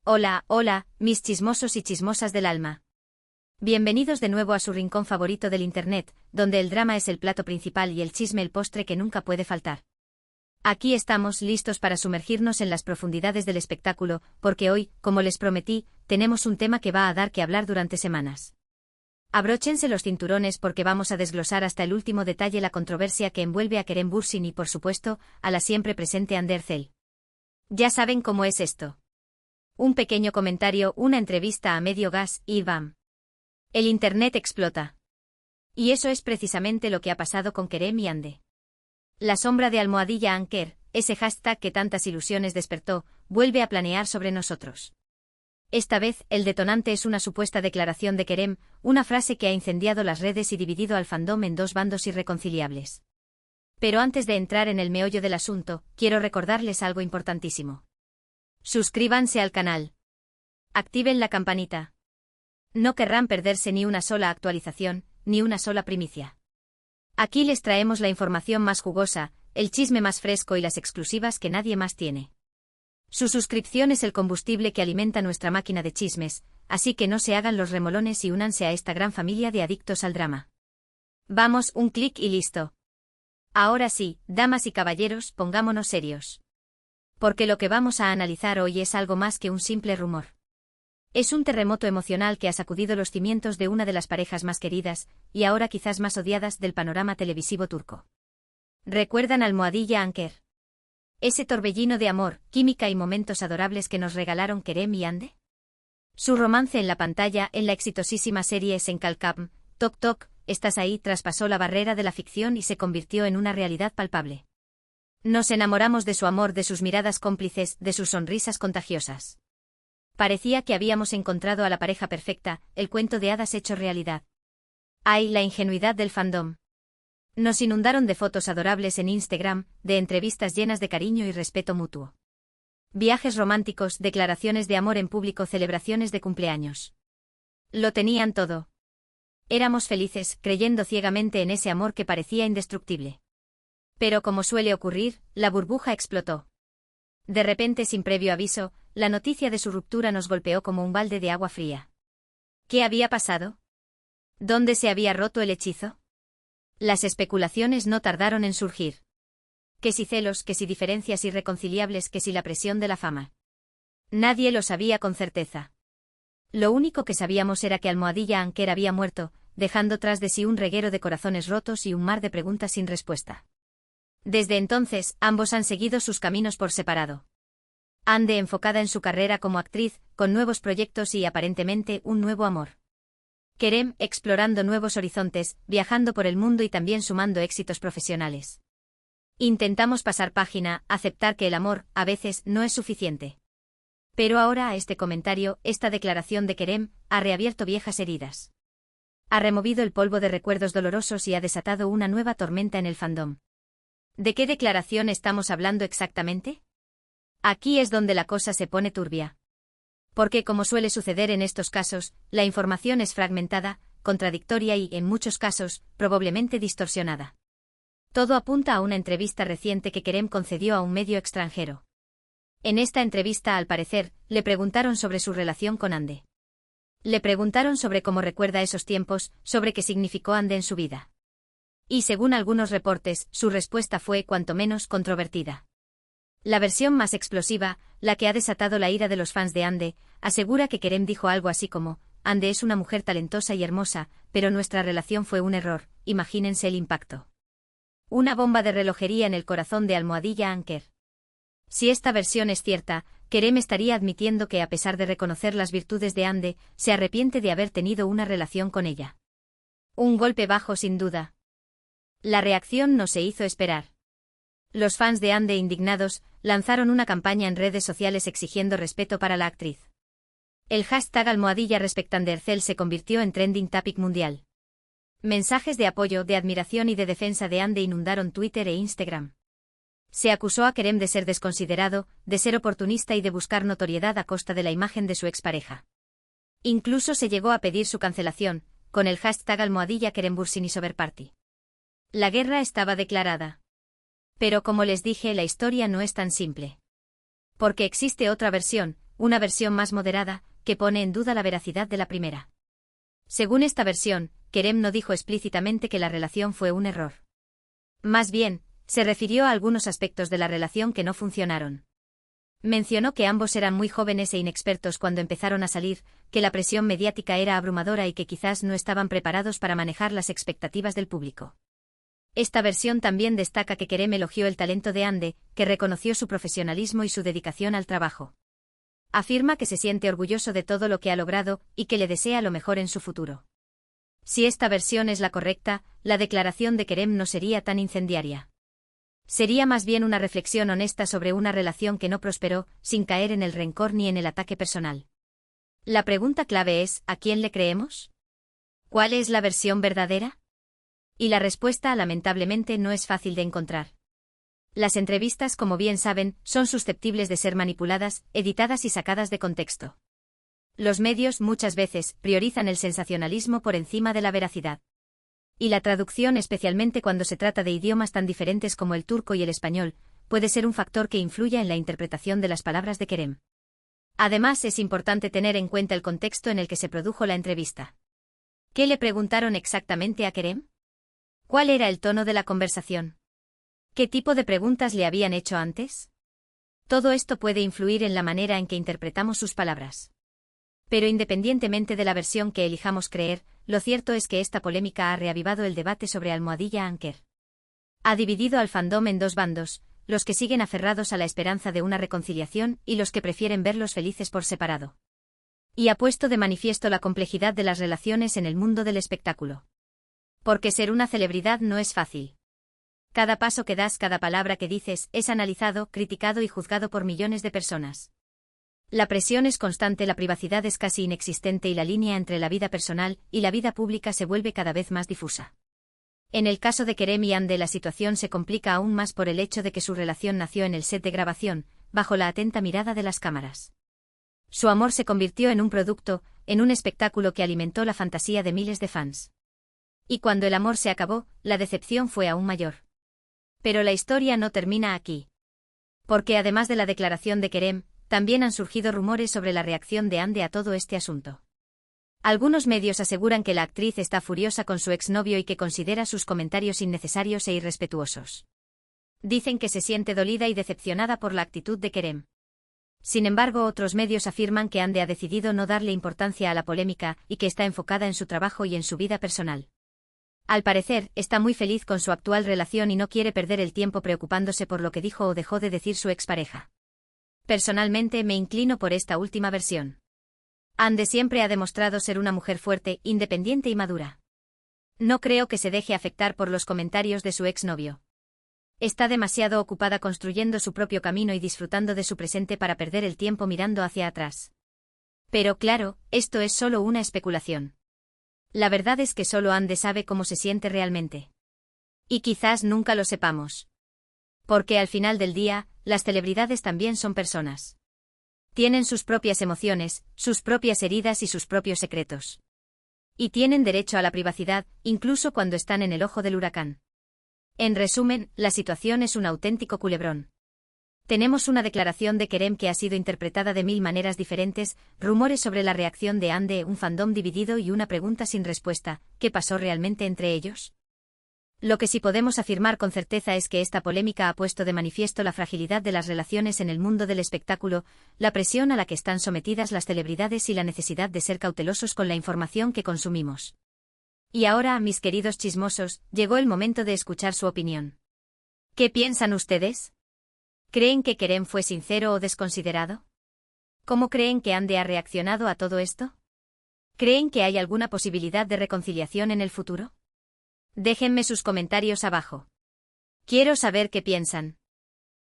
Hola, hola, mis chismosos y chismosas del alma. Bienvenidos de nuevo a su rincón favorito del Internet, donde el drama es el plato principal y el chisme el postre que nunca puede faltar. Aquí estamos listos para sumergirnos en las profundidades del espectáculo, porque hoy, como les prometí, tenemos un tema que va a dar que hablar durante semanas. Abróchense los cinturones porque vamos a desglosar hasta el último detalle la controversia que envuelve a Kerem Bürsin y, por supuesto, a la siempre presente Hande Erçel. Ya saben cómo es esto. Un pequeño comentario, una entrevista a medio gas y ¡bam! El Internet explota. Y eso es precisamente lo que ha pasado con Kerem y Hande. La sombra de Almohadilla Anker, ese hashtag que tantas ilusiones despertó, vuelve a planear sobre nosotros. Esta vez, el detonante es una supuesta declaración de Kerem, una frase que ha incendiado las redes y dividido al fandom en dos bandos irreconciliables. Pero antes de entrar en el meollo del asunto, quiero recordarles algo importantísimo. Suscríbanse al canal. Activen la campanita. No querrán perderse ni una sola actualización, ni una sola primicia. Aquí les traemos la información más jugosa, el chisme más fresco y las exclusivas que nadie más tiene. Su suscripción es el combustible que alimenta nuestra máquina de chismes, así que no se hagan los remolones y únanse a esta gran familia de adictos al drama. Vamos, un clic y listo. Ahora sí, damas y caballeros, pongámonos serios. Porque lo que vamos a analizar hoy es algo más que un simple rumor. Es un terremoto emocional que ha sacudido los cimientos de una de las parejas más queridas, y ahora quizás más odiadas del panorama televisivo turco. ¿Recuerdan Almohadilla Anker? Ese torbellino de amor, química y momentos adorables que nos regalaron Kerem y Hande. Su romance en la pantalla, en la exitosísima serie Senkalkam, Tok Tok, Estás ahí, traspasó la barrera de la ficción y se convirtió en una realidad palpable. Nos enamoramos de su amor, de sus miradas cómplices, de sus sonrisas contagiosas. Parecía que habíamos encontrado a la pareja perfecta, el cuento de hadas hecho realidad. ¡Ay, la ingenuidad del fandom! Nos inundaron de fotos adorables en Instagram, de entrevistas llenas de cariño y respeto mutuo. Viajes románticos, declaraciones de amor en público, celebraciones de cumpleaños. Lo tenían todo. Éramos felices, creyendo ciegamente en ese amor que parecía indestructible. Pero como suele ocurrir, la burbuja explotó. De repente, sin previo aviso, la noticia de su ruptura nos golpeó como un balde de agua fría. ¿Qué había pasado? ¿Dónde se había roto el hechizo? Las especulaciones no tardaron en surgir. Que si celos, que si diferencias irreconciliables, que si la presión de la fama. Nadie lo sabía con certeza. Lo único que sabíamos era que Almohadilla Anker había muerto, dejando tras de sí un reguero de corazones rotos y un mar de preguntas sin respuesta. Desde entonces, ambos han seguido sus caminos por separado. Hande enfocada en su carrera como actriz, con nuevos proyectos y aparentemente un nuevo amor. Kerem explorando nuevos horizontes, viajando por el mundo y también sumando éxitos profesionales. Intentamos pasar página, aceptar que el amor, a veces, no es suficiente. Pero ahora este comentario, esta declaración de Kerem, ha reabierto viejas heridas. Ha removido el polvo de recuerdos dolorosos y ha desatado una nueva tormenta en el fandom. ¿De qué declaración estamos hablando exactamente? Aquí es donde la cosa se pone turbia. Porque, como suele suceder en estos casos, la información es fragmentada, contradictoria y, en muchos casos, probablemente distorsionada. Todo apunta a una entrevista reciente que Kerem concedió a un medio extranjero. En esta entrevista, al parecer, le preguntaron sobre su relación con Hande. Le preguntaron sobre cómo recuerda esos tiempos, sobre qué significó Hande en su vida. Y según algunos reportes, su respuesta fue cuanto menos controvertida. La versión más explosiva, la que ha desatado la ira de los fans de Hande, asegura que Kerem dijo algo así como: Hande es una mujer talentosa y hermosa, pero nuestra relación fue un error, imagínense el impacto. Una bomba de relojería en el corazón de Almohadilla Anker. Si esta versión es cierta, Kerem estaría admitiendo que, a pesar de reconocer las virtudes de Hande, se arrepiente de haber tenido una relación con ella. Un golpe bajo sin duda. La reacción no se hizo esperar. Los fans de Hande, indignados, lanzaron una campaña en redes sociales exigiendo respeto para la actriz. El hashtag Almohadilla respect Hande Erçel se convirtió en trending topic mundial. Mensajes de apoyo, de admiración y de defensa de Hande inundaron Twitter e Instagram. Se acusó a Kerem de ser desconsiderado, de ser oportunista y de buscar notoriedad a costa de la imagen de su expareja. Incluso se llegó a pedir su cancelación, con el hashtag Almohadilla Kerem Bürsin is over party. La guerra estaba declarada. Pero como les dije, la historia no es tan simple. Porque existe otra versión, una versión más moderada, que pone en duda la veracidad de la primera. Según esta versión, Kerem no dijo explícitamente que la relación fue un error. Más bien, se refirió a algunos aspectos de la relación que no funcionaron. Mencionó que ambos eran muy jóvenes e inexpertos cuando empezaron a salir, que la presión mediática era abrumadora y que quizás no estaban preparados para manejar las expectativas del público. Esta versión también destaca que Kerem elogió el talento de Hande, que reconoció su profesionalismo y su dedicación al trabajo. Afirma que se siente orgulloso de todo lo que ha logrado y que le desea lo mejor en su futuro. Si esta versión es la correcta, la declaración de Kerem no sería tan incendiaria. Sería más bien una reflexión honesta sobre una relación que no prosperó, sin caer en el rencor ni en el ataque personal. La pregunta clave es, ¿a quién le creemos? ¿Cuál es la versión verdadera? Y la respuesta, lamentablemente, no es fácil de encontrar. Las entrevistas, como bien saben, son susceptibles de ser manipuladas, editadas y sacadas de contexto. Los medios, muchas veces, priorizan el sensacionalismo por encima de la veracidad. Y la traducción, especialmente cuando se trata de idiomas tan diferentes como el turco y el español, puede ser un factor que influya en la interpretación de las palabras de Kerem. Además, es importante tener en cuenta el contexto en el que se produjo la entrevista. ¿Qué le preguntaron exactamente a Kerem? ¿Cuál era el tono de la conversación? ¿Qué tipo de preguntas le habían hecho antes? Todo esto puede influir en la manera en que interpretamos sus palabras. Pero independientemente de la versión que elijamos creer, lo cierto es que esta polémica ha reavivado el debate sobre Almohadilla Anker. Ha dividido al fandom en dos bandos, los que siguen aferrados a la esperanza de una reconciliación y los que prefieren verlos felices por separado. Y ha puesto de manifiesto la complejidad de las relaciones en el mundo del espectáculo. Porque ser una celebridad no es fácil. Cada paso que das, cada palabra que dices, es analizado, criticado y juzgado por millones de personas. La presión es constante, la privacidad es casi inexistente y la línea entre la vida personal y la vida pública se vuelve cada vez más difusa. En el caso de Kerem y Hande, la situación se complica aún más por el hecho de que su relación nació en el set de grabación, bajo la atenta mirada de las cámaras. Su amor se convirtió en un producto, en un espectáculo que alimentó la fantasía de miles de fans. Y cuando el amor se acabó, la decepción fue aún mayor. Pero la historia no termina aquí. Porque además de la declaración de Kerem, también han surgido rumores sobre la reacción de Hande a todo este asunto. Algunos medios aseguran que la actriz está furiosa con su exnovio y que considera sus comentarios innecesarios e irrespetuosos. Dicen que se siente dolida y decepcionada por la actitud de Kerem. Sin embargo, otros medios afirman que Hande ha decidido no darle importancia a la polémica y que está enfocada en su trabajo y en su vida personal. Al parecer, está muy feliz con su actual relación y no quiere perder el tiempo preocupándose por lo que dijo o dejó de decir su expareja. Personalmente me inclino por esta última versión. Hande siempre ha demostrado ser una mujer fuerte, independiente y madura. No creo que se deje afectar por los comentarios de su exnovio. Está demasiado ocupada construyendo su propio camino y disfrutando de su presente para perder el tiempo mirando hacia atrás. Pero claro, esto es solo una especulación. La verdad es que solo Hande sabe cómo se siente realmente. Y quizás nunca lo sepamos. Porque al final del día, las celebridades también son personas. Tienen sus propias emociones, sus propias heridas y sus propios secretos. Y tienen derecho a la privacidad, incluso cuando están en el ojo del huracán. En resumen, la situación es un auténtico culebrón. Tenemos una declaración de Kerem que ha sido interpretada de 1000 maneras diferentes, rumores sobre la reacción de Hande, un fandom dividido y una pregunta sin respuesta: ¿qué pasó realmente entre ellos? Lo que sí podemos afirmar con certeza es que esta polémica ha puesto de manifiesto la fragilidad de las relaciones en el mundo del espectáculo, la presión a la que están sometidas las celebridades y la necesidad de ser cautelosos con la información que consumimos. Y ahora, mis queridos chismosos, llegó el momento de escuchar su opinión. ¿Qué piensan ustedes? ¿Creen que Kerem fue sincero o desconsiderado? ¿Cómo creen que Hande ha reaccionado a todo esto? ¿Creen que hay alguna posibilidad de reconciliación en el futuro? Déjenme sus comentarios abajo. Quiero saber qué piensan.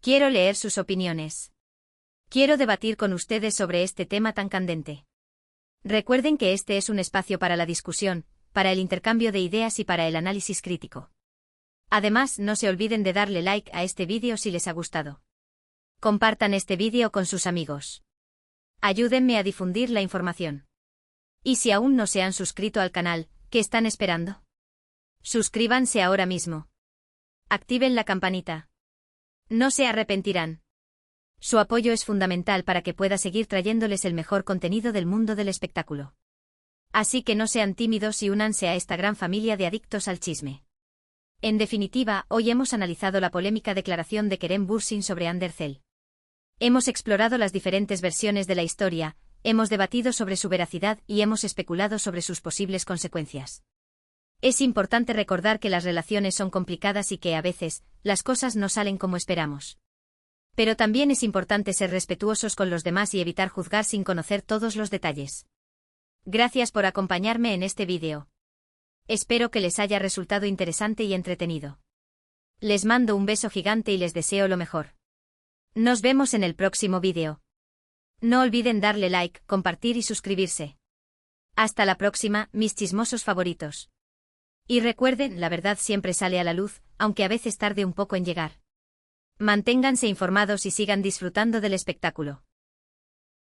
Quiero leer sus opiniones. Quiero debatir con ustedes sobre este tema tan candente. Recuerden que este es un espacio para la discusión, para el intercambio de ideas y para el análisis crítico. Además, no se olviden de darle like a este vídeo si les ha gustado. Compartan este vídeo con sus amigos. Ayúdenme a difundir la información. Y si aún no se han suscrito al canal, ¿qué están esperando? Suscríbanse ahora mismo. Activen la campanita. No se arrepentirán. Su apoyo es fundamental para que pueda seguir trayéndoles el mejor contenido del mundo del espectáculo. Así que no sean tímidos y únanse a esta gran familia de adictos al chisme. En definitiva, hoy hemos analizado la polémica declaración de Kerem Bürsin sobre Ander Cell. Hemos explorado las diferentes versiones de la historia, hemos debatido sobre su veracidad y hemos especulado sobre sus posibles consecuencias. Es importante recordar que las relaciones son complicadas y que, a veces, las cosas no salen como esperamos. Pero también es importante ser respetuosos con los demás y evitar juzgar sin conocer todos los detalles. Gracias por acompañarme en este vídeo. Espero que les haya resultado interesante y entretenido. Les mando un beso gigante y les deseo lo mejor. Nos vemos en el próximo vídeo. No olviden darle like, compartir y suscribirse. Hasta la próxima, mis chismosos favoritos. Y recuerden, la verdad siempre sale a la luz, aunque a veces tarde un poco en llegar. Manténganse informados y sigan disfrutando del espectáculo.